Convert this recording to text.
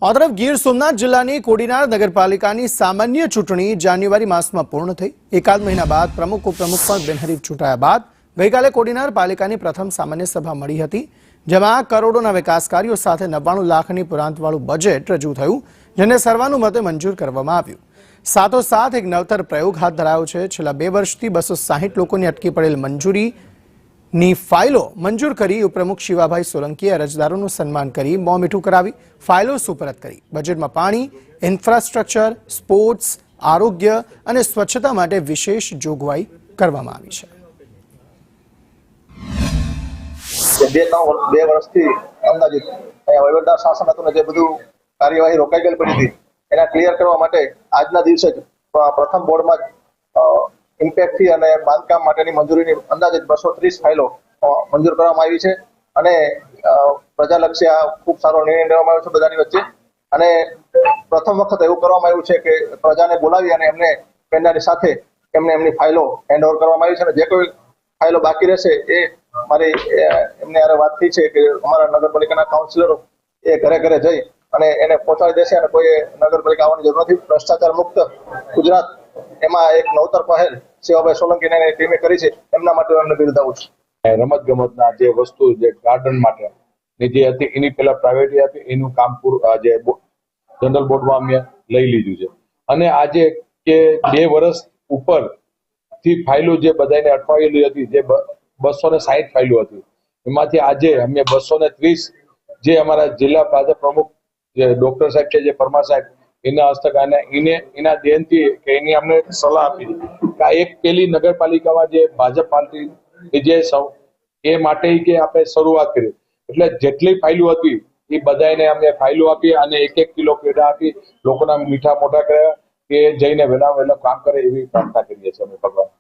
આ તરફ ગીર સોમનાથ જિલ્લાની કોડીનાર નગરપાલિકાની સામાન્ય ચૂંટણી જાન્યુઆરી માસમાં પૂર્ણ થઈ। એકાદ મહિના બાદ પ્રમુખ ઉપપ્રમુખ પર બિનહરીફ ચૂંટાયા બાદ ગઈકાલે કોડીનાર પાલિકાની પ્રથમ સામાન્ય સભા મળી હતી, જેમાં કરોડોના વિકાસ કાર્યો સાથે 99 લાખની પુરાંતવાળું બજેટ રજૂ થયું, જેને સર્વાનુમતે મંજૂર કરવામાં આવ્યું। સાથોસાથ એક નવતર પ્રયોગ હાથ ધરાયો છે। છેલ્લા 2 વર્ષથી 260 લોકોની અટકી પડેલ મંજૂરીની ફાઇલો મંજૂર કરી ઉપપ્રમુખ શિવાભાઈ સોલંકીએ અરજદારોનું સન્માન કરી મોં મીઠું કરાવી ફાઇલો સુપરત કરી। બજેટમાં પાણી, ઇન્ફ્રાસ્ટ્રક્ચર, સ્પોર્ટ્સ, આરોગ્ય અને સ્વચ્છતા માટે વિશેષ જોગવાઈ કરવામાં આવી છે। 2 વર્ષથી અંદાજિત વહીવટદાર શાસન હતું ને જે બધું કાર્યવાહી રોકાઈ ગયેલ પડી હતી એના ક્લિયર કરવા માટે આજના દિવસે જ પ્રથમ બોર્ડમાં ઇમ્પેક્ટ ફી અને બાંધકામ માટેની મંજૂરીની અંદાજિત 230 ફાઇલો મંજૂર કરવામાં આવી છે અને પ્રજાલક્ષી આ ખૂબ સારો નિર્ણય લેવામાં આવ્યો છે બધાની વચ્ચે। અને પ્રથમ વખત એવું કરવામાં આવ્યું છે કે પ્રજાને બોલાવી અને એમને પેનલની સાથે એમની ફાઇલો હેન્ડઓવર કરવામાં આવી છે અને જે કોઈ ફાઇલો બાકી રહેશે એ મારી એમને યારે વાત થઈ છે કે અમારા નગરપાલિકાના કાઉન્સિલરો એ ઘરે ઘરે જઈ અને એને પહોંચાડી દેશે અને કોઈ નગરપાલિકા આવવાની જરૂર નથી। ભ્રષ્ટાચાર મુક્ત ગુજરાત એમાં એક નવતર પહેલ શિવાભાઈ સોલંકી અને ટીમે કરી છે, એમના માટે એમને બિરદાવું છું। રમત ગમતના જે વસ્તુ જે ગાર્ડન માટે જે હતી એની પહેલા પ્રાઇવેટી હતી, એનું કામ પૂરું આજે જનરલ બોર્ડમાં અમે લઈ લીધું છે અને આજે કે 2 વર્ષ ઉપર થી ફાઇલો જે બધાને અટવાયેલી હતી, જે 260 ફાઇલો હતી, એમાંથી આજે અમે 230 જે અમારા જિલ્લા ભાજપ પ્રમુખ જે ડોક્ટર સાહેબ છે, જે પરમાર સાહેબ, એના હસ્તક અને એના દેનથી કે એની અમને સલાહ આપી કે આ એક પેલી નગરપાલિકામાં જે ભાજપ પાર્ટી જે એ માટે કે આપણે શરૂઆત કરી, એટલે જેટલી ફાઇલો હતી એ બધાને અમે ફાઇલો આપી અને 1-1 કિલો પેડા આપી લોકોના મીઠા મોઢા કર્યા કે જઈને વહેલા કામ કરે એવી પ્રાર્થના કરીએ છીએ અમે ભગવાન।